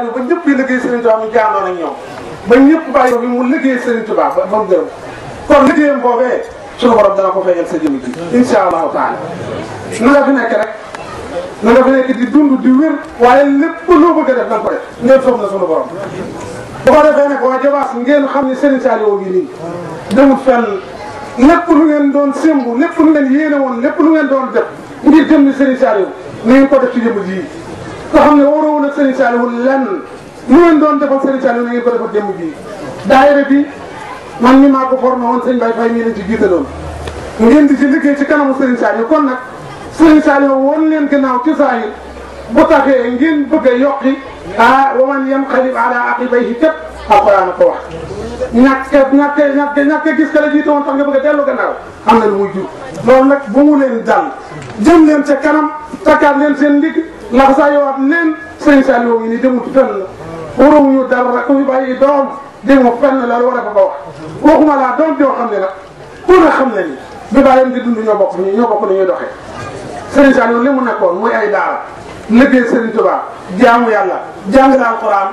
ba ñëpp yi liggéey Serigne Touba mu jaandoon ak ñoom ba ñëpp bàyyi bi mu liggéey Serigne Touba ba mu gërëm kon liggéeyam boobee suñu borom dana ko feeñal sa jëmm ji insha allahu taala na nga fi nekk rek na nga fi nekk di dund di wér waaye lépp loo bëgg a def na nga ko def ngeen soog na suñu borom bu ko defee nag waa Jobaas ngeen xam ne Serigne Saliou gi nii demul fenn lépp lu ngeen doon sémbu lépp lu ngeen yéene woon lépp lu ngeen doon def ngir jëm ni Serigne Saliou na ngeen ko def ci jëmm ji nga xam ne waroo woon ak Serigne Saliou lenn lu ngeen doon defal Serigne Saliou na ngeen ko defal jëmm ji daayira bi man mi maa ko formé woon sëñ Baye Faye mii lañ ci jiitaloon ngeen di ci liggéey ci kanamu Serigne Saliou kon nag Serigne Saliou woon leen gannaaw ci saa yi bu taxee ngeen bëgg a yokki wa man yanqalib ala aqibayhi képp alquran ko wax ñàkk gis ka la jiite woon tax nga bëgg a dellu gannaaw am na lu muy jur loolu nag bu mu leen dal jëm leen ca kanam takkaat leen seen ndigg lax saa yowaat leen Serigne Saliou ngi ni demul fenn waruñu dara ku fi bàyyi doom démo fenn loolu war a ko wax waxuma laa doom joo xam ne nag ku ne xam ne ni bi bàyyam di dund ñoo bokk ni ñuy doxee Serigne Saliou li mu nekkoon muy ay daara liggéey Serigne Touba jaamu yàlla jàngale alquran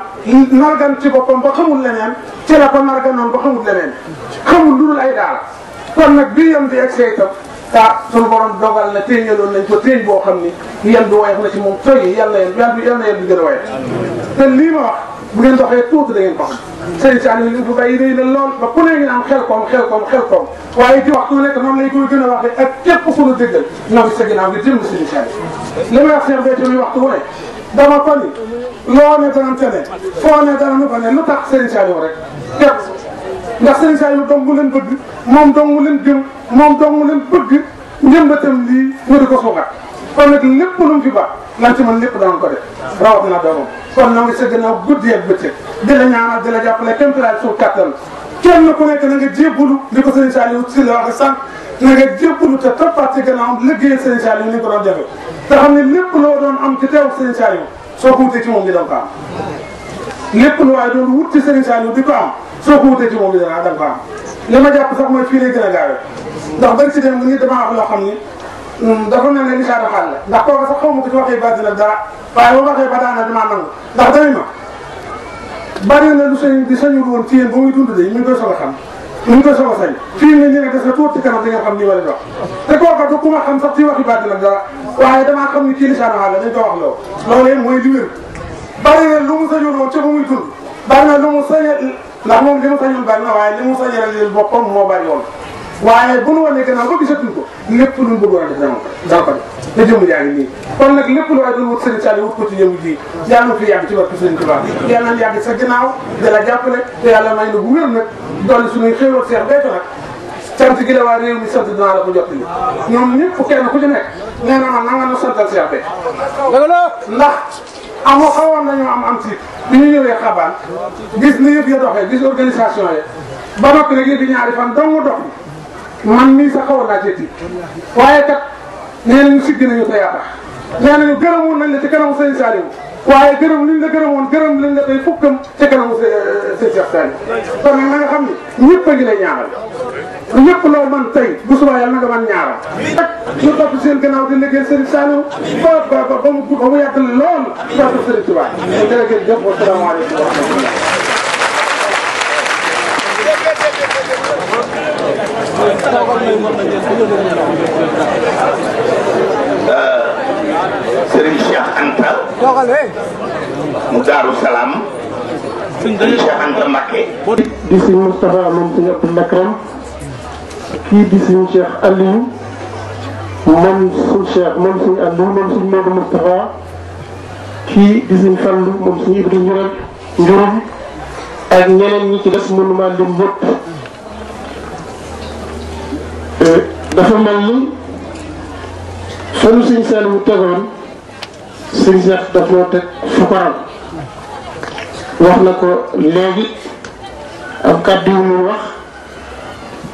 nargan ci boppam ba xamul leneen ci la ko narganoon ba xamul leneen xamul lu dul ay daara kon nag bii yam di egg itam sunu borom dogal na téeñaloon nañ ko téeñ boo xam ni yan bi woyof na ci moom toy yal na yan bi gën a woyof te lii ma wax bu ngeen doxee tuuti da ngeen ko xam Serigne Saliou li mu fi bàyyi rëy na lool ba ku ne ngi naan xel koom waaye di waxtu nekk noonu lañ koy gën a waxee ak képp ku nu déggal ñoo ngi sa ginnaaw ngir jëm Serigne Saliou li may wax Cheikh Béthio mi waxtu wu ne dama ko ni loo ne danañ te ne foo ne danañu ko ne lu tax Serigne Saliou rek képp ndax Serigne Saliou dong mu leen bëgg moom dong mu leen gëm moom dong mu leen bëgg njëmbatam lii ñu di ko suuxat kon nag lépp lu mu fi baax lan ci mën lépp danañ ko def rawatina doomam kon na ngi sa gannaaw guddi ak bëccëg di la ñaanal di la jàppale kéemtalaay suuf kattan kenn ku nekk na nga jébbalu li ko Serigne Saliou si la waxe sànq na nga jébbalu te toppaat ci gannaaw liggéeyal Serigne Saliou ni ko doon jafe te xam ne lépp loo doon am ci teew Serigne Saliou soo ko wutee ci moom di danga ko am lépp lu waaye doon wut ci Serigne Saliou di ko am soo ko wutee ci moom di danga ko am li ma jàpp sax mooy fii lay gën a gaawee ndax bari si dem ni dama wax loo xam ni dafa mel ne lisaada xaal la ndax kooku sax xaw ma ko ci waxee bàtti nag dara waaye boo waxee ba daana damaa nangu ndax dañu ma bari na lu sëñ di sañul woon ci yéen ba muy dund de ñu ngi koy soog a xam ñu ngi koy soog a sañ fii ne ne des na tuuti ci kanam di nga xam ni ma leen wax te kooka du ku ma xam sax ci waxi bàtti nag dara waaye damaa xam ni kii lisaada xaal la dañ ko wax loo loolee mooy li wér bari na lu mu sañul woon ca ba muy dund bari na lu mu sañal ndax moom li mu sañul bari na waaye li mu sañal leen boppam moo bari woon waaye bu nu wanee gannaaw ba gisatuñ ko lépp lu mu bëggoon a def dama ko def te jëmm jaa ngi nii kon nag lépp lu waay doon wut Serigne Saliou wut ko ci jëmm ji yàlla na fi yàgg ci barke Serigne Touba yàlla nañ yàgg sa ginnaaw di la jàppale te yàlla may na bu wér nag dolli suñuy xéewal Cheikh Béthio nag sant gi la waa réew mi sant dinaa la ko jot li ñoom ñëpp kenn ku ci nekk nee na ma na nga nu santal Cheikh Béthio ndax amoo xawoon nañoo am si bi ñu ñëwee xabaan gis ni yëpp ya doxee gis organisation yi ba noppi nag yëpp ñaari fan dong dox man mii sax xawoon naa cee tiit waaye kat nee nañu sigg nañu te yaa tax nee nañu gërëmoon nañ la ci kanamu Serigne Saliou waaye gërëm liñ la gërëmoon gërëm liñ la tey fukkam ci kanamu Serigne Cheikh Saliou kon nag na nga xam ni ñëpp a ngi lay ñaanal ñëpp loo man tey bu subaa yàlla na nga man ñaaral rek ñu topp seen gannaaw di liggéey Serigne Saliou ba mu yàgg lool barke Serigne Touba jërëjëf jëf wa salaamaaleykum wa rahmatullah Serigne Cheikh Anta mu Daaru Salaam Serigne Cheikh Anta Mbacké di Serigne Moustapha moom Serigne Abdou Lakram kii di Serigne Cheikh Aliou moom Serigne Cheikh moom Serigne Aliou moom Serigne Modou Moustapha kii di Serigne Fallou moom Serigne Ibrahima Njurum ak ñeneen ñi ci des mënuma lim ñëpp dafa mel ni sunu Serigne Saliou tegoon Serigne Cheikh daf noo teg fu ko am wax na ko léegi am kàddu yu muy wax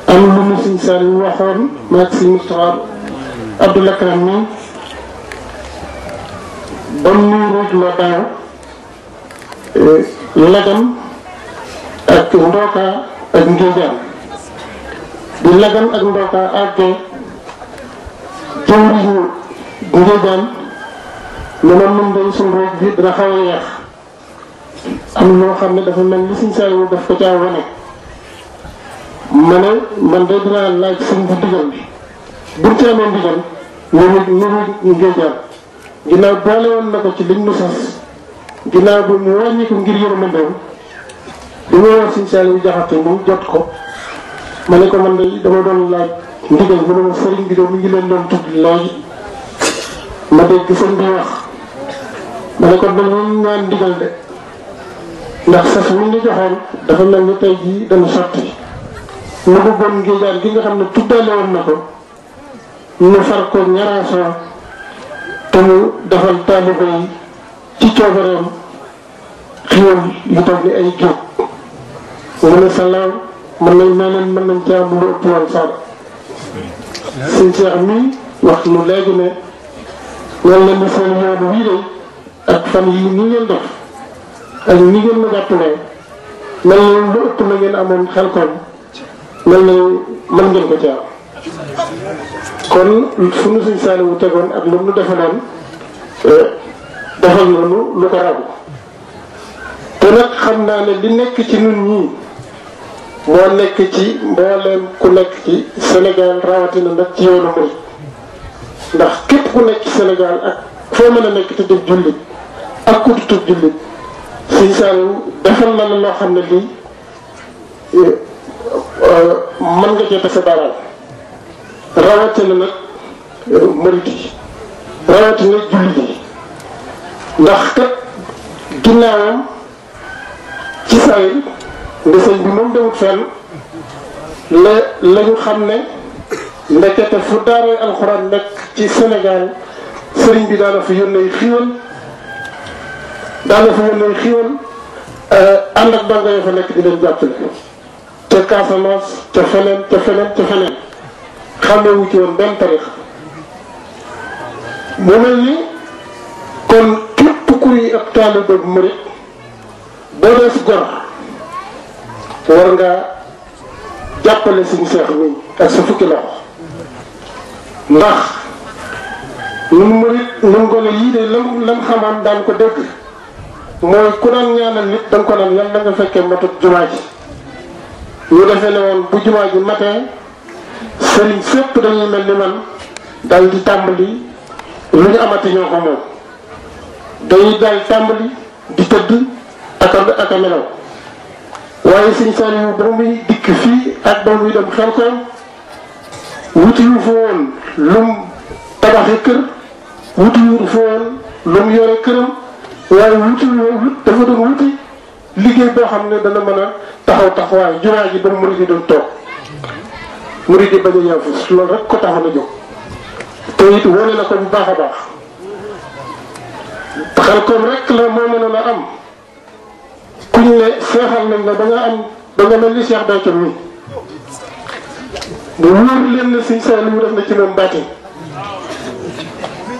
am lu mu Serigne Saliou waxoon maag Serigne Moustapha Abdou Lakram mi ba muy ruuj ma daaw lagam ak ndooka ak ngéejaan di lagan ak ndooka àggee jëwriñu ngéejaan ne ma mën day suñ roog bi dina xaw a yeex am loo xam ne dafa mel ni Sëñ Saaliwu daf ko caa wane ma ne man de dinaa laaj sëñ bi ndigal buñ ci amee ndigal ñu ngéejaan ginnaaw boole woon na ko ci liñ nu sas ginnaaw bi mu wàññi ko ngir yërmandeem bi ma wax Sëñ Saaliwu Jaxate mu jot ko ma ne ko man de dama doon laaj ndigal mu ne ma sëriñ bi de mi ngi leen doon tudd léegi ma dégg sëñ bi wax ma ne ko dañu ñaan ndigal de ndax sas mi ñu joxoon dafa mel ni tey jii dañu sotti ñu bëggoon ngéejaan gi nga xam ne tuddaale woon na ko ñu far ko ñaraasoo te mu defal taalibe yi ci coobareem xéwal yu tax ni ay jóg mu ne salaam mën nañ caa am lu ëpp woon sax Sëñ Cheikh mii wax nu léegi ne ñoom leen di seen yoon wii de ak fan yii ni ngeen def ak ni ngeen ma jàppalee mel na lu ëpp na ngeen amoon xel kon mel na mën ngeen ko ci am kon fu nu Sëñ Saaliwu tegoon ak lu nu defaloon defal nañu lu ko raw te nag xam naa ne li nekk ci ñun ñii moo nekk ci mbooleem ku nekk ci Sénégal rawatina nag ci yoonu murid ndax képp ku nekk ci Sénégal ak foo mën a nekk te def jullit ak ku tutub jullit Sëñ Saaliwu defal na la loo xam ne lii mën nga cee teg sa baaraam rawatina nag murid yi rawatina jullit yi ndax kat ginnaawam ci saa yi nga sëñ bi moom demut fenn la ñu xam ne ndekete fu daaray alxuraan nekk ci Sénégal sëriñ bi daana fa yónnee xiiwal ànd ak dongo yoo fa nekk di leen jàppale ca Casamance ca feneen xàmmewu ci woon benn tarix mu mel ni kon képp kuy ab taalibe bu murit boo dee gor war ngaa jàppale Sëñ Seex mi ak sa fukki loxo ndax ñun murit ñun gone yii de lam xamaan daan ko dégg mooy ku daan ñaanal nit danga ko naan yàlla nga fekkee matut jumaa ji ñu defee ne woon bu jumaa ji matee sëriñ sépp dañuy mel ni man dal di tàmbali lu ñu amati ñoo ko moom dañuy dal tàmbali di tëdd ak a melaw waaye Sëñ Saaliwu ba muy dikk fii ak ba muy dem xel ko wuti yu fa woon lum tabaxi kër wuti yu fa woon lum yore këram waaye wuti dafa doon wuti liggéey boo xam ne dana mën a taxawaay jumaa ji ba murid yi doon toog murid yi bañ a yaafus loolu rek ko taxoon a jóg te it wane na ko bu baax a baax xel koom rek la moo mën a am kuñ ne seexal nañ la ba nga mel ni Cheikh Béthio mi bu wóor leen ne Sëñ Saaliwu def na ci moom bàtti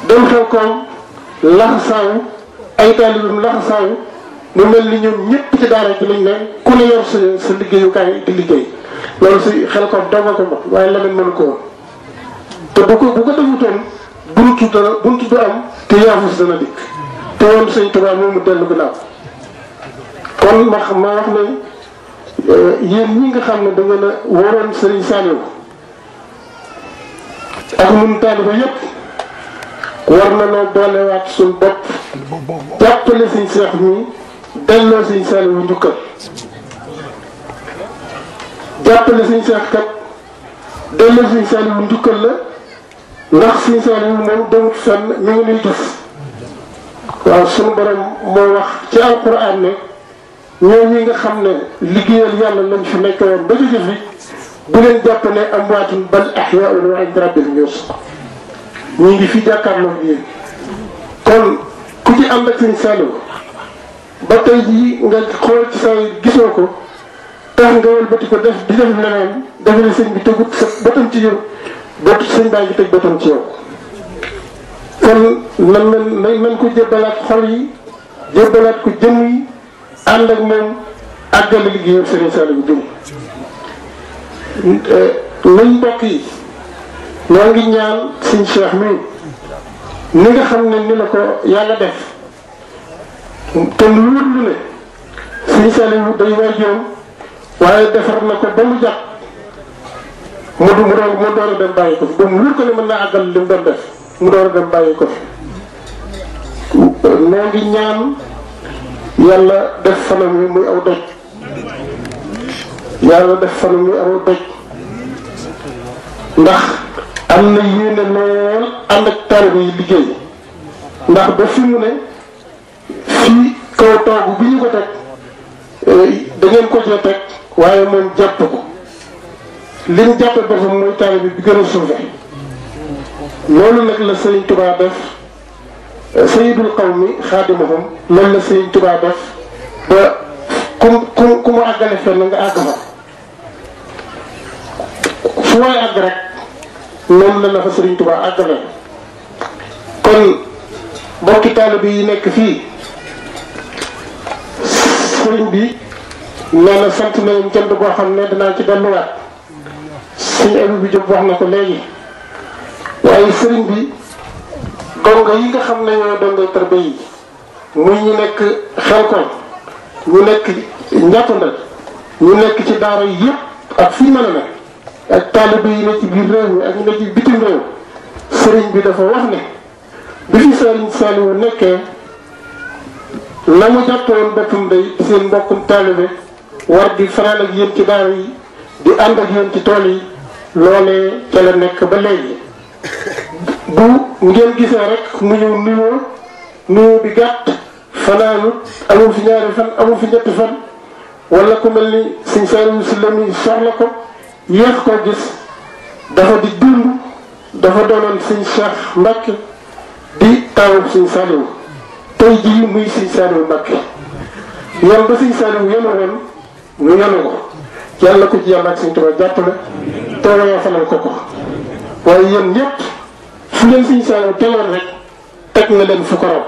dem xel koom laxasaawu ay taalibam laxasaawu mu mel ni ñoom ñëpp ci daara ci lañ ne ku ne yor sa liggéeyukaay di liggéey loolu si xel koom danga ko mat waaye leneen mënu ko woon te bu ko defutoon buntu du am te yaafus dana dikk te woon Sëñ Tuubaa moomu dellu gannaaw kon ma wax ne yéen ñi nga xam ne da ngeen a waroon Sëriñ Saaliwu ak ñun taaliba yëpp war na noo boolewaat suñ bopp jàppale Sëñ Seex mi delloo Sëñ Saaliwu njukkal jàppale Sëñ Seex kat delloo Sëñ Saaliwu njukkal la ndax Sëñ Saaliwu moom demut fenn mi ngi nuy gis waaw sunu borom moo wax ci alquran ne ñoom ñi nga xam ne liggéeyal yàlla lañ fi nekk woon ba jóge fi bu leen jàpp ne amwaatun bal ahyaa'un 'inda rabbihim yurzaquun ñu ngi fi jàkkaarloo ak yéen kon ku ci ànd ak Sëñ Saaliwu ba tey jii nga xool ci sa gisoo ko tax nga wëlbati ko def di def leneen defe ne sëñ bi tegut sa bëtam ci yow bët sëñ baa ngi teg bëtam ci yow kon nan ko jébbalaat xol yi jébbalaat ko jëmm yi ànd ak moom àggale liggéeyam Sëriñ Saaliwu jëm nañ mbokk yi ñoo ngi ñaan Sëñ Cheikh mi ni nga xam ne ni la ko yàlla def te lu wóor lu ne Saliou day way juróom waaye defar na ko ba mu jàpp mu door a dem bàyyi ko fi ba mu wóor ko ne mën naa àggal li mu doon def mu door a dem bàyyi ko fi noo ngi ñaan yàlla def fanam wi muy aw doj yàlla def fanam wi aw doj ndax am na yéene lool ànd ak taalibe yi liggéey ndax ba fi mu ne fii kaw toogu bi ñu ko teg da ngeen ko cee teg waaye moom jàpp ko li ñu jàppe boppam mooy taalibe bi gën a suufe loolu nag la Sëriñ Tuubaa def sayyidul qawmi xaadimuhum loolu la Sëriñ Tuubaa def ba ku mu àggale fenn nga àgg fa fu waay àgg rek noonu la fa Sëriñ Tuubaa àggale kon bokki taalibe yi nekk fii sëriñ bi nee na sant nañu cant boo xam ne danaa ci delluwaat suñu abi bi jóg wax na ko léegi waaye sëriñ bi donga yi nga xam ne ñoo dongay tarbe yi muy ñu nekk Xelkom ñu nekk Njàppandal ñu nekk ci daara yi yëpp ak fii mën a ne ak taalibe yi ne ci biir réew mi ak ñu ne ci bitim réew sëriñ bi dafa wax ne bi fi Sëriñ Saliou nekkee la mu jàppoon boppam day seen mbokkum taalibe war di fanaan ak yéen ci daara yi di ànd ak yéen ci tool yi loolee ca la nekk ba léegi bu ngeen gisee rek mu ñëw nuyoo bi gàtt fanaanut amul fi ñaari fan amul fi ñetti fan wala ku mel ni Sëriñ Saliou si la muy soxla ko yéex koo gis dafa di dund dafa doonoon Sëriñ Cheikh Mbacke di taawub Sëriñ Saliou tey jii muy Sëriñ Saliou Mbacke yan ba Sëriñ Saliou yenu woon ñu yenu ko yàlla ko ci yàlla ak Sëriñ Tuubaa jàppale tooloo fanal ko waaye yéen ñëpp fu leen Sëriñ Saliou teewoon rek teg na leen fu ko raw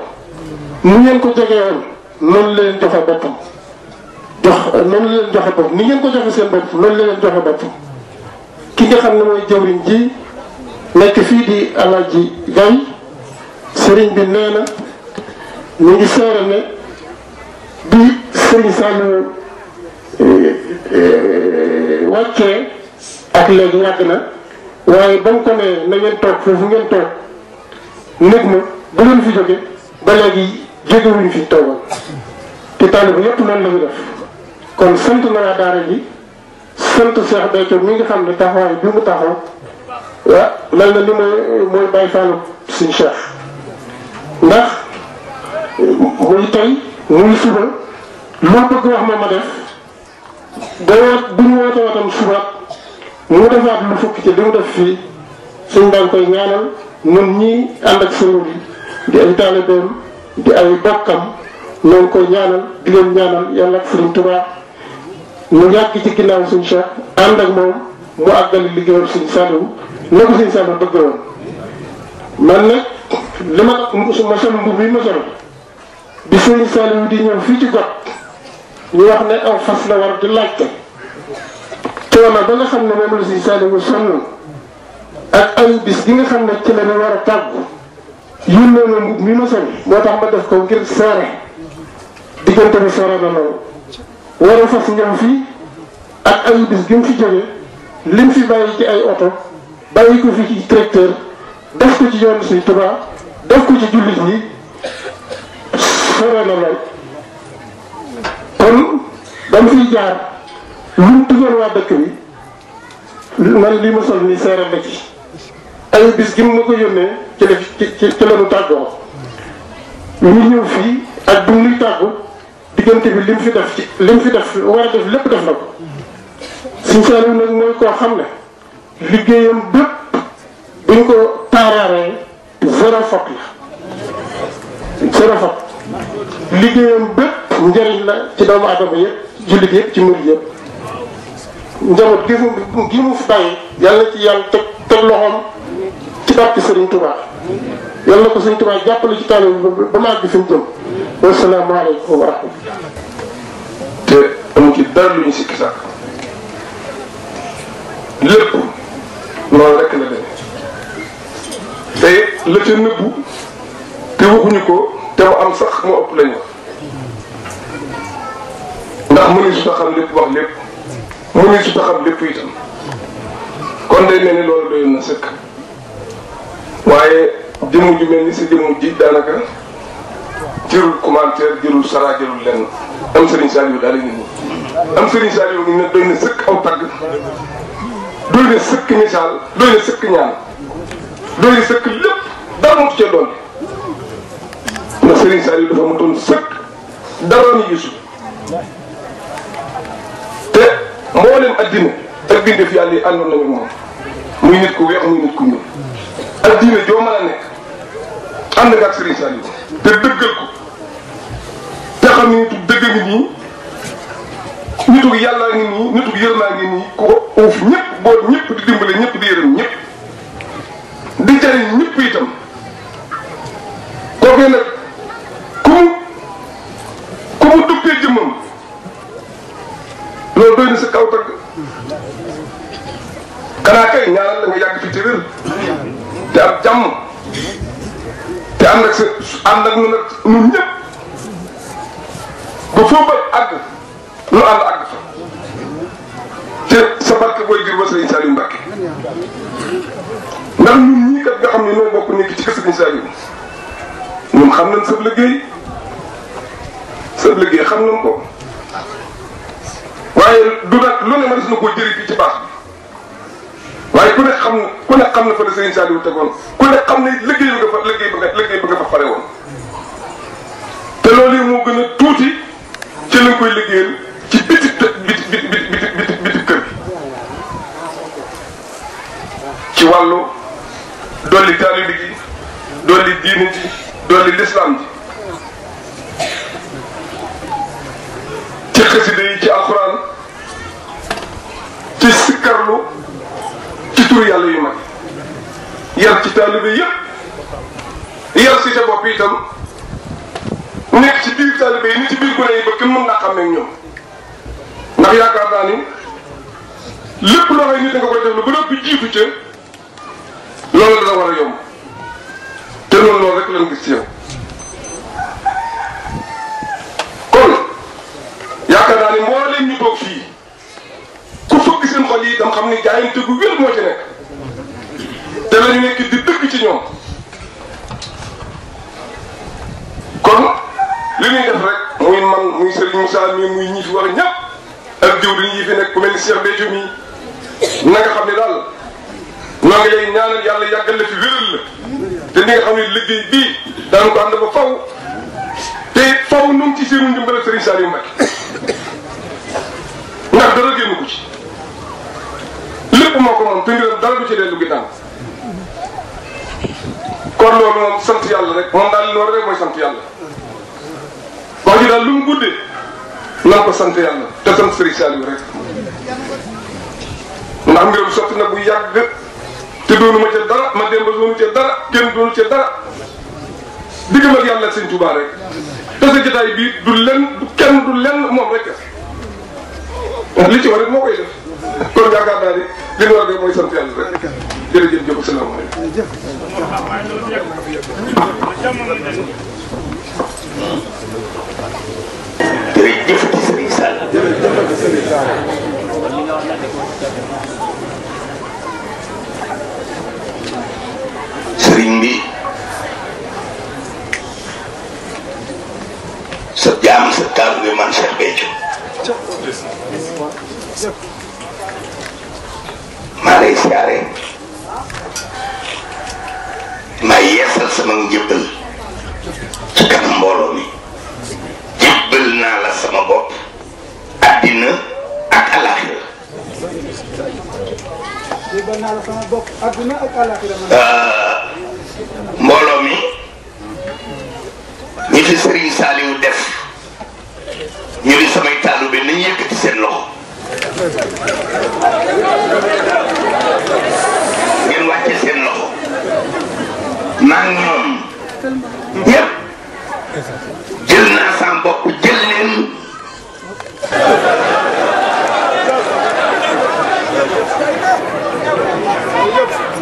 mu ngeen ko jegee woon noonu la leen joxe boppam noonu la leen joxe boppam ni ngeen ko joxe seen bopp noonu la leen joxe boppam ki nga xam ne mooy jawriñ ji nekk fii di Alaaji Gay sëriñ bi nee na ñu ngi seere ne bi Sëriñ Saliou wàccee ak léegi yàgg na waaye ba mu ko nee na ngeen toog foofu ngeen toog néeg ma bu leen fi jóge ba léegi jógewuñu fi toogal te taalibe yëpp noonu la ñu def kon sant na waa daara ji sant Cheikh Béthio mi nga xam ne taxawaay bi mu taxaw ah mel na ni mooy Baye Fallou Sëriñ Cheikh ndax muy tey muy suba loo bëgg wax ma def dawaat bu ñu woote watam suba mu defaat lu fukki ci li mu def fii suñ daan koy ñaanal ñun ñii ànd ak sëriñ bi di ay taalibeem di ay bokkam ñoo ngi koy ñaanal di leen ñaanal yàlla ak Sëriñ Tuubaa ñu yàgg ci ginnaaw suñu Cheikh ànd ak moom mu àggali liggéeyam Sëriñ Saliou na ko Sëriñ Saliou bëgg woon man nag li ma sol mbubb yi ma sol di Sëriñ Saliou di ñëw fii ci got ñu wax ne aw fas la war di laajte coono ba nga xam ne moom la Sëriñ Saliou sonn ak ay bis gi nga xam ne ci la ñu war a tàggu yónnee ma mbubb mi ma sol moo tax ma def ko ngir seere diggante bi seere na loolu war a fas ñëw fii ak ay bis gi mu fi jóge lim fi bàyyi ci ay oto bàyyi ko fi ci tracteur def ko ci yoonu Sëriñ Tuubaa def ko ci jullit yi seere na lool kon ba mu fiy jaar lu mu tëjoon waa dëkk bi man lii ma sol nii seere na ci ay bis gi mu ma ko yónnee ci la ñu tàggoo ñu ñëw fii ak bu muy tàggu diggante bi lim fi def war a def lépp def na ko Sëriñ Saliou nag mooy koo xam ne liggéeyam bépp buñ ko taaraaree zéro faute la zéro faute liggéeyam bépp njëriñ la ci doomu aadama yëpp jullit yëpp ci murid yëpp njaboot gi mu fi bàyyi yàlla ci yàlla teg loxoom ci barke Sëriñ Tuubaa yàlla ko Sëriñ Tuubaa jàppale ci taalibe bi ba ma àgg fi mu jëm wasalaamaaleykum wa rahmatulah. te amu ci dara lu ñu sikki sàkk lépp loolu rek la demee te la ca nëbbu te waxuñu ko te mu am sax mu ëpp lañu ndax mënuñ su ta xam lépp wax lépp mënuñ su ta xam lépp itam kon day mel ni loolu doyoon na sëkk waaye jëmm ju mel ni sa jëmm ji daanaka jërul commentaire jërul sara jërul lenn am Serigne Saliou daal di nit am Serigne Saliou ngi ne doy na sëkk aw tagg doy na sëkk misaal doy na sëkk ñaan doy na sëkk lépp dara mutu cee doon ndax Serigne Saliou dafa mutoon sëkk dara ni gisul te mboolem addina ak bindeef yàlla yi àndoon nañu moom muy nit ku weex muy nit ku ñuul addina joo mën a nekk ànd nga ak Serigne Saliou te dëggal ko te xam ne nitu dëgg ngi nii nitu yàllaa ngi nii nitu yërmaa ngi nii ku ko uuf ñëpp bool ñëpp di dimbale ñëpp di yërëm ñëpp di jariñ ñëpp itam kooku nag ku mu duppee jëmmam loolu doy na sa kaw tagg xanaa kay ñaanal la nga yàgg fi te wér te am jàmm te ànd ak sa ànd ak ñun ñëpp ba foo bëgg àgg nu ànd àgg fa te sa barke booy jur ba Serigne Saliou Mbacké ndax ñun ñii kat nga xam ne ñoo bokk nekk ci kër Serigne Saliou ñun xam nañ sa liggéey xam nañ ko waaye du nag lu ne mënees na koo jëriñ fii ci baax bi waaye ku ne xam na fa la Serigne Saliou tegoon ku ne xam ne liggéey ba nga fa pare woon te loolu yi moo gën a tuuti ci lañ koy liggéeyal ci biti kër gi ci wàllu dolli taalibe gi dolli diine ji dolli lislaam ji ci xasida yi ci alxuraan ci sikkarlu ci turu yàlla yu mag yar ci taalibe yëpp yar si sa bopp itam nekk ci biir taalibe yi ni ci biir gone yi ba kenn mën naa xàmmee ñoom ndax yaakaar naa ni lépp loo xam ne nit nga koy def lu ba noppi jiitu ca loolu dana war a yomb te loolu rek lañ gis ci yow kon yaakaar naa ni mbooleem ñu toog fii ku fëgg seen xol yi itam xam ni jaayante gu wér moo ci nekk te la ñu nekk di dëgg ci ñoom kon li ñuy def rek muy man muy Serigne Moussa mi muy ñi fi wax ñëpp ak jiw yi fi nekk ku mel ni Cheikh Béthio mi na nga xam ne daal noo ngi lay ñaanal yàlla yàggal la fi wéral la te ni nga xam ne liggéey bii daanu ko ànd ba faw te faw nu ngi ci seenu ndimbal Serigne Saliou Mbacké ndax dara génn ko ci lépp moo ko moom te mbiram dara du ci dellu ginnaaw kon loolu moom sant yàlla rek moom daal loolu rek mooy sant yàlla wax ji daal lu mu guddee nan ko sant yàlla te sant Serigne Saliou rek ndax mbiram sotti na bu yàgg te doonu ma ca dara ma dem ba doonu ca dara kenn doonu ca dara diggam ak yàlla ak Sëñ Tuubaa rek te sa jotaay bii du lenn du kenn du lenn moom rek li ci war rek moo koy def kon yaakaar naa ni li ñu war a def mooy sant yàlla rek jërëjëf jëf asalaamaaleykum. jërëjëf ci Serigne Sall. Serigne bi sa jaam sa taal bi man Cheikh Béthio maa lay siyaare maa yeesal sama njëbbal ci kanam mbooloo mi jëbbal naa la sama bopp addina ak alaxira jëbbal naa la sama bopp addina ak alaxira mbooloo mi ñi fi Serigne Saliou def ñu di samay taalibe nañ yëkkati seen loxo ngeen wàcce seen loxo maa ngi ñoom ñëpp jël naa sama bopp jël leen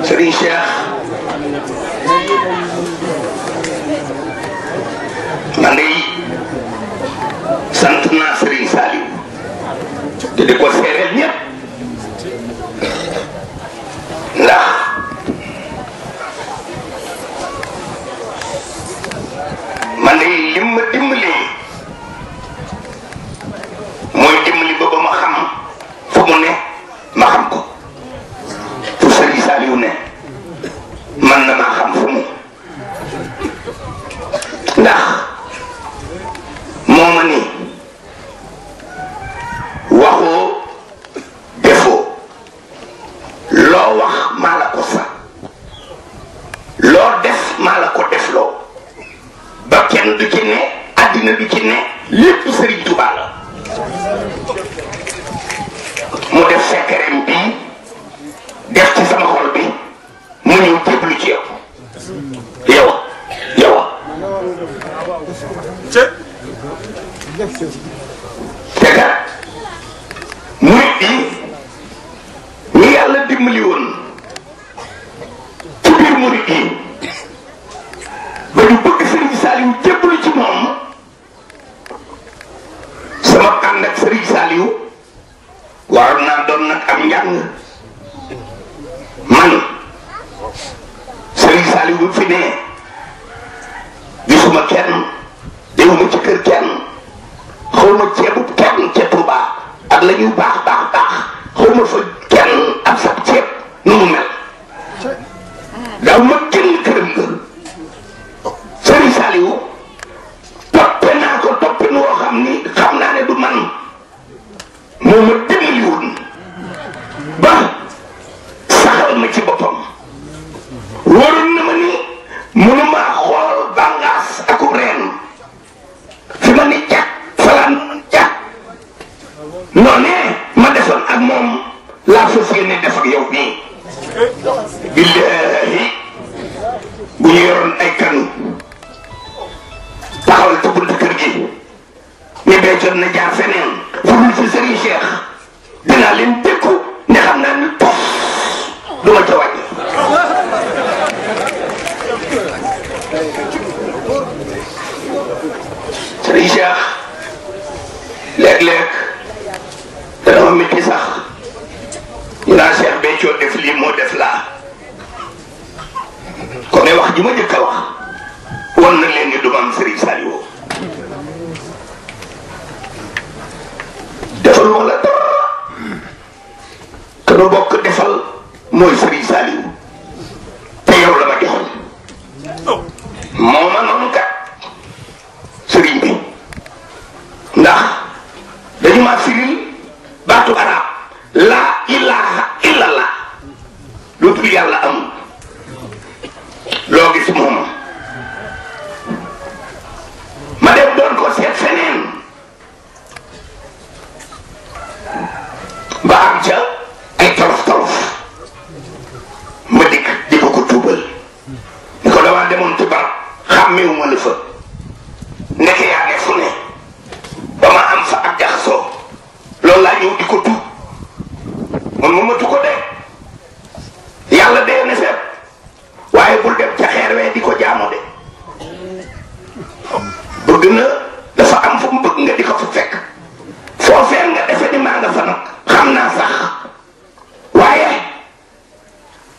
Serigne Cheikh man de sant naa Serigne Saliou di ko seereel ñëpp ndax man de lim ma dimbali mooy dimbali ba ma xam fu mu ne ma xam ko fu Serigne Saliou ne man na maa xam fu mu ndax moo ma ni waxoo defoo loo wax maa la ko sax loo def maa la ko defloo ba kenn du ci ne àddina du ci ne lépp Serigne Touba la mu def sekkereem bii def ci sama xol bi mu ñëw jéblu ci yow te kat murit yi ñi yàlla dimbali woon ci biir murit yi ba ñu bëgg Serigne Saliou jébbalu ci moom sama ànd ak Serigne Saliou waroon naa doon nag am njàng man Serigne Saliou bu fi ne gisuma kenn déwuma ci kër kenn xawma ceebu kenn ca Touba ak la ñuy baax xawma fa kenn ak sa ceeb nu mu mel daaw ma génn këram nga Serigne Saliou toppe naa ko toppin woo xam ni xam naa ne du man moo ma dimbali woon ba saxal ma ci boppam waroon na ma ni mënuma xool bàngaas aku reen fi ma ni jàkk falaan jàkk noonee ma defoon ak moom laa fas yéene def ak yow nii billaahi bu ñu yoroon ay kanu taxawal ci buntu kër gi ni bee jot na jaar feneen fu dul fi Serigne Cheikh dinaa leen dékku ne xam naa ni tos du ma ca wàññi Serigne Cheikh léeg-léeg dana ma métti sax ñu naan Cheikh Béthio def lii moo def laa kon ne wax ji ma njëkk a wax wan na leen ni du ma am Serigne Saliou defal moo la dara te nu bokk defal mooy Serigne Saliou te yow la ma joxoon moo ma noonu kat Serigne bi ndax dañu ma firil baatu arab laa ilaha illallah lu dul yàlla amul loo gis moom ma dem doon ko seet feneen ba am ca ay tolof ma dikk di ko tuubal ni ko damaa demoon ci barab xàmmeewuma la fa nekk yaa ne fu ne ba ma am fa ak jaxasoo loolu laa ñëw di ko tuub man ma matu ko de yàlla dee ne seet waaye bul dem ca xeer wee di ko jaamu de bëgg na dafa am fu mu bëgg nga di ko fa fekk foofee nga defe ni maa nga fa nag xam naa sax waaye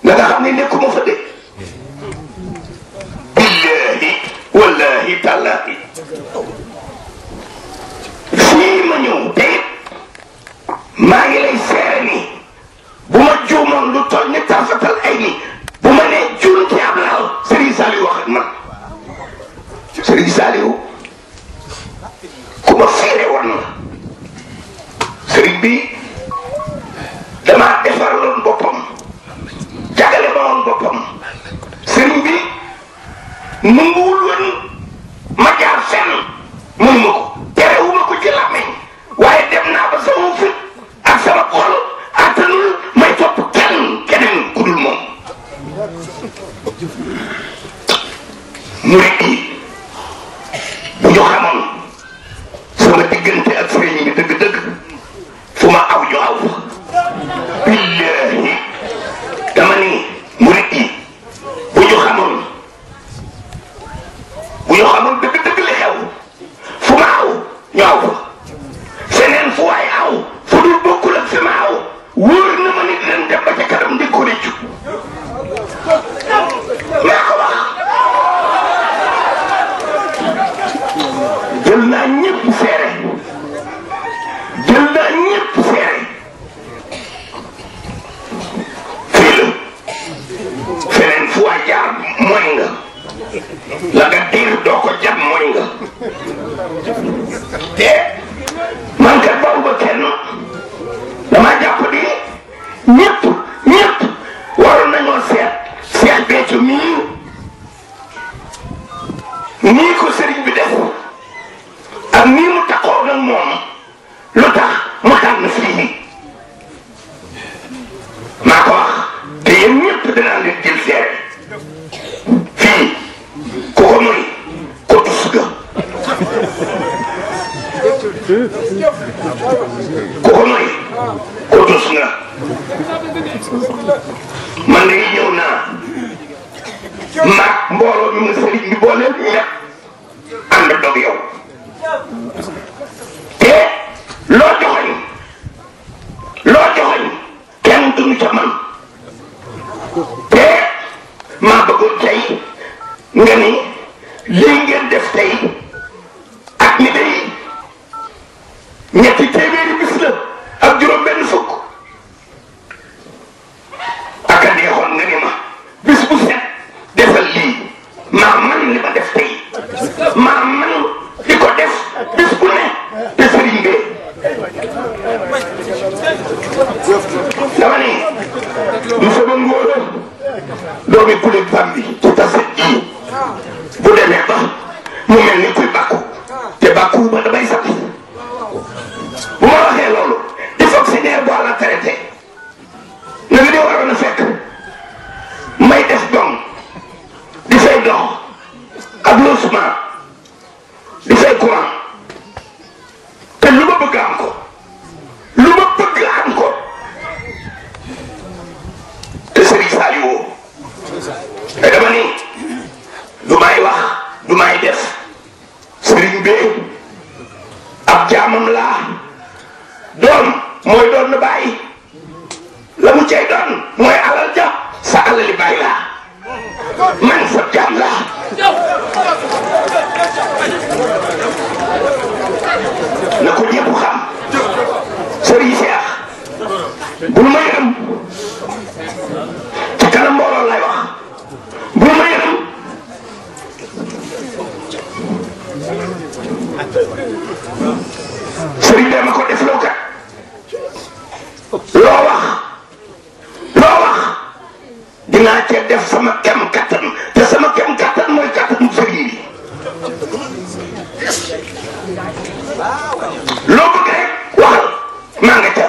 nga xam ne nekkuma fa de billahi wallahi tallahi fii ma ñëw te maa ngi lay seere ni bu ma juumoon lu toll ni tarfatal ay ni bu ma nee juun ci ab laal Serigne Saliou wax ak man Serigne Saliou ku ma feere woon la Serigne bi damaa defaraloon boppam jagale ma woon boppam Serigne bi nanguwul woon ma jaar fenn mënuma ko terewuma ko ci làmmiñ waaye dem naa ba sama fit ak sama xol attanul may topp keneen ku dul moom murit yi bu ñu xamoon sama diggante ak sëriñ bi dëgg-dëgg fu ma aw ñu aw billahi dama ni murit yi bu ñu xamoon dëgg-dëgg li xew fu ma aw ñu aw fa feneen fu waay aw fu dul bokk ku ko may ko tus nga man de ñëw naa maag mbooloo mi mu sëriñ bi boole ñëpp ànd dog yow te loo joxoñ kenn duñu ca man te maa bëggoon tey nga ni lii ngeen def tey ak ni day ñetti téeméeri bis la ak juróom benn fukk ak a neexoon nga ni ma bis bu set defal lii maa man li ma def tey maa man di ko def bis bu ne te sëriñ bee dama ni du sama ngóora doomi kulit Bambi ci taset ji bu demee ba mu mel ni kuy bàkku te bàkku ba damay sax bu ma waxee loolu di fonctionnaire bu à la traité na nga di waroon a fekk may def dong di fay dox ak logement di fay courant te lu ma bëgg am ko te Serigne Saliou te dama ni du may wax du may def Serigne bi ab jaamam laa doom mooy doon na bàyyi la mu cay doon mooy alal ja sa alali bàyyi laa man sa jaam laa na ko ñëpp xam Serigne Cheikh bul ma yërëm ci kanam mbooloo lay wax bul ma yërëm Serigne dama ko def loo kat loo wax dinaa cee def sama kem kattan te sama kem kattan mooy kattanu Serigne bi loo bëgg rek waxal maa nga ca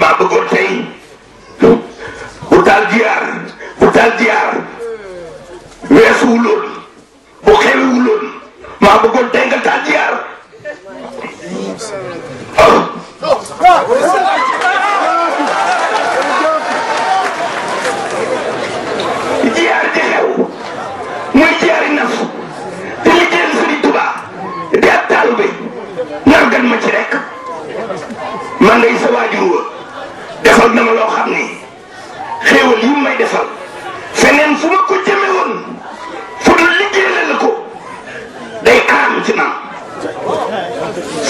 maa bëggoon tey bu taal jiyaar weesuwuloon bu xewewuloon maa bëggoon tey nga taal jiyaar jiyaar ji xew muy jiyaari naf te liggéeyal Sëriñ Tuubaa di ab taalibe nargan ma ci rek man ngay sa waajur wa defal na ma loo xam ni xéewal yi may defal feneen fu ma ko jëme woon fu dul liggéeyal la ko day aam ci man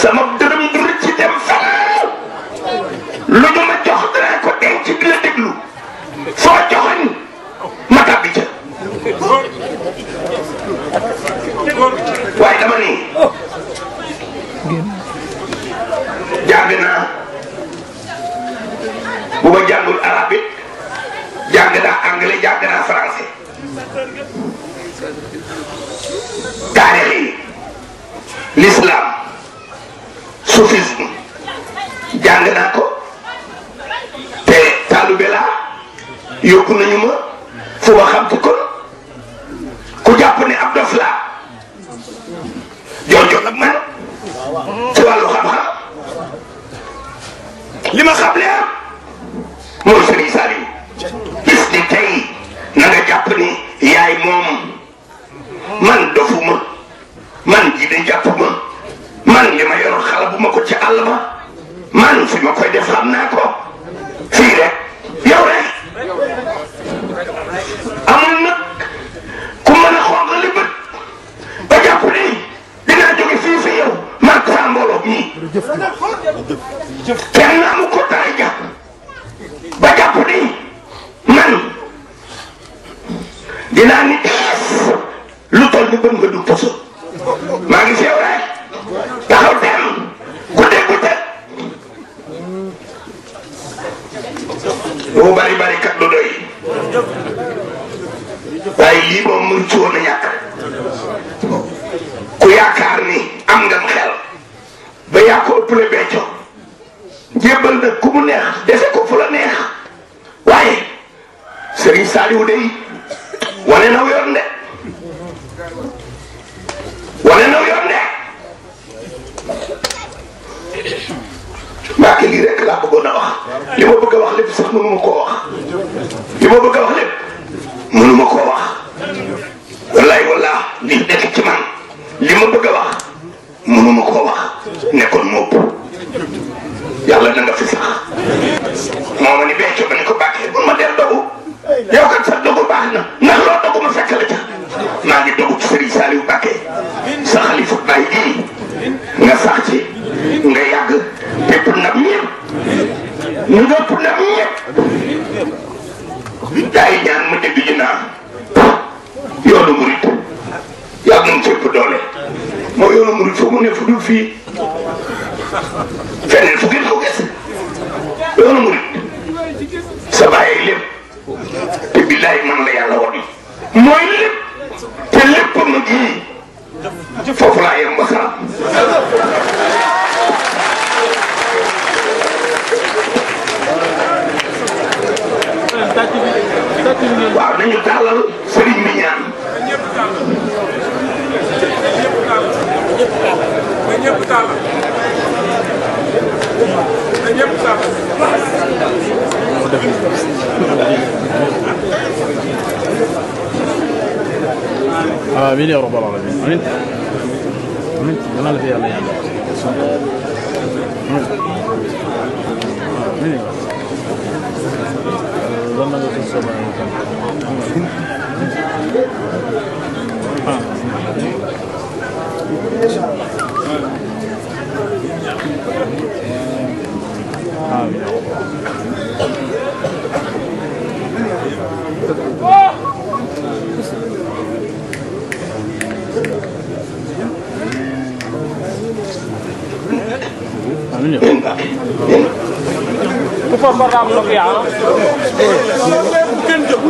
sama dërëm du rëcc ci dem fenn lu ñu ma jox dana ko denc di la déglu foo joxoñ ma tàbbi ca waaye dama ni jàng naa bu ma jàngul arabe it jàng naa anglais jàng naa français taarix yi l'islam soufisme jàng naa ko te taalube laa yóbbu nañu ma fu ma xam ci kon ku jàpp ne ab dof laa joojoon ak man ci wàllu xam-xam li ma xam leer mooy Serigne Saliou gis ni tey na nga jàpp ni yaay moom man dofuma man ji de jàppuma man li ma yor xala bu ma ko ci àll ba man fi ma koy def xam naa ko fii rek yow rek amul nag ku mën a xonqali bët ba jàpp ni dinaa jóge fii fi yow maag saa mbooloo ñii kenn amu ko dara jàpp ba jàpp ni man dinaa nit lu toll ni bën nga du poso maa ngi fi yow rek taxaw dem ku dégg bu teg lu bari bari kat du doy waaye lii moom mënu ci woon a ñàkk ku yaakaar ni am nga xel ba yaa ko ëppale becco jébbal nag ku mu neex defe ko fu la neex waaye Serigne Saliou dey wane na yoon de wane na yoon de Mbàkke lii rek laa bëggoon a wax li ma bëgg a wax lépp sax mënuma koo wax li ma bëgg a wax lépp mënuma koo wax wallaay wallaa li nekk ci man li ma bëgg a wax mënuma koo wax nekkoon mopp yàlla na nga fi sax moo ma ni becco ba ni ko bàkkee bu ma del dogu yow kat sax dogu baax na ndax loo dogu ma fekk la ca maa ngi dogu ci Serigne Saliou Mbacké sa xalifa baay bii nga sax ci nga yàgg pépp ndam ñëpp ñu dopp ndam ñëpp daay ñaan ma dégg ñu naan yoonu murit yàgg nañ fépp doole moo yoonu murit foo mu ne fu dul fii feneen fu ngeen ko gis yoonu murit sa bàyyi lépp te billaay man la yàlla woon mooy lépp te lépp ma gii foofu laa yem ba salaam waaw nañu tàllal sëriñ bi ñaan آمين يا رب العالمين آمين آمين أنا اللي فيها الله يعني آمين ظن في السماء آمين ku fa baram lo ya ken jox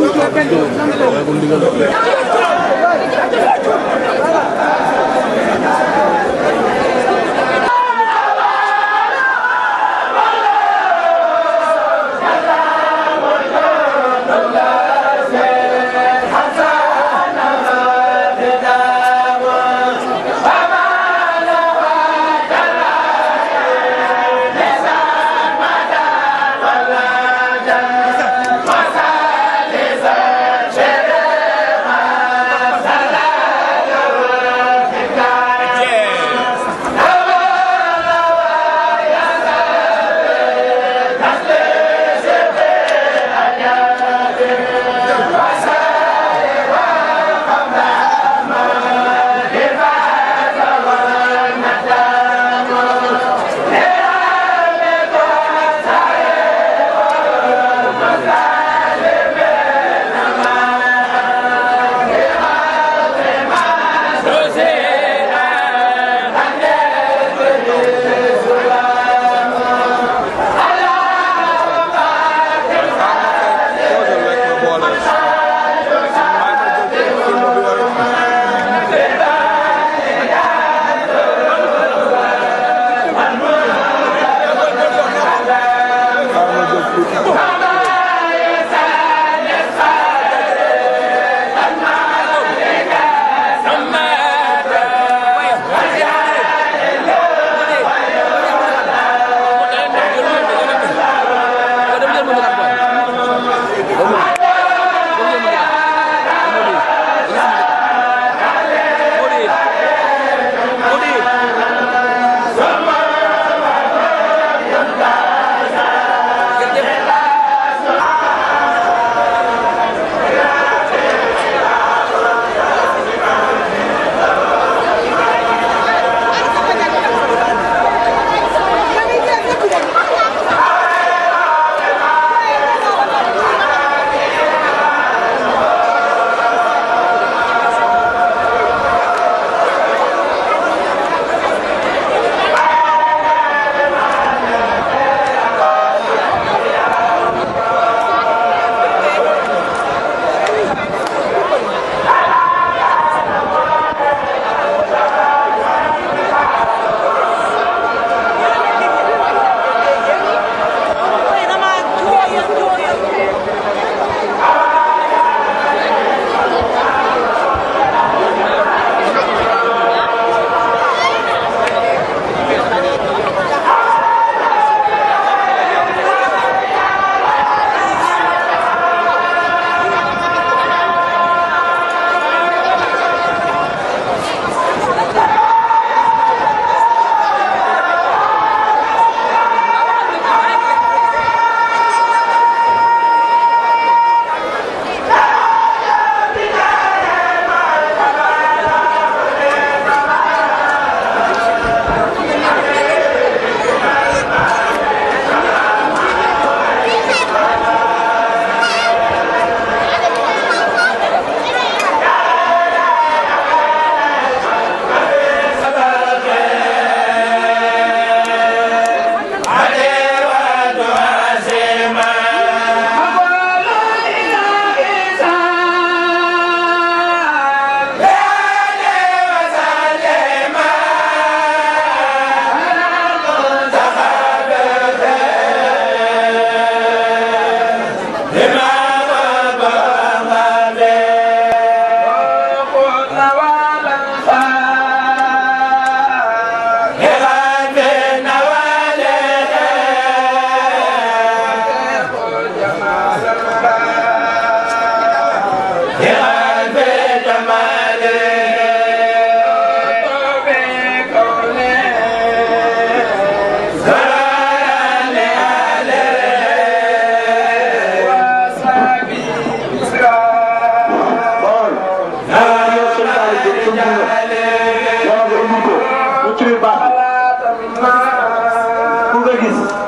a gis.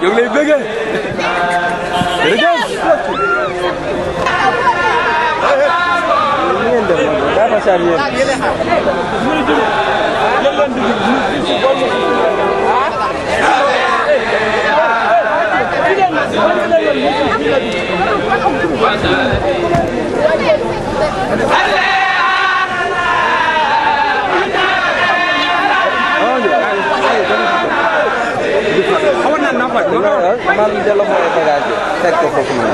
Yung lay bëgg jërëjëf ngeen dem dafa sar yeen Kamal jalo mo bagage tek ko fofu non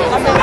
Thank you.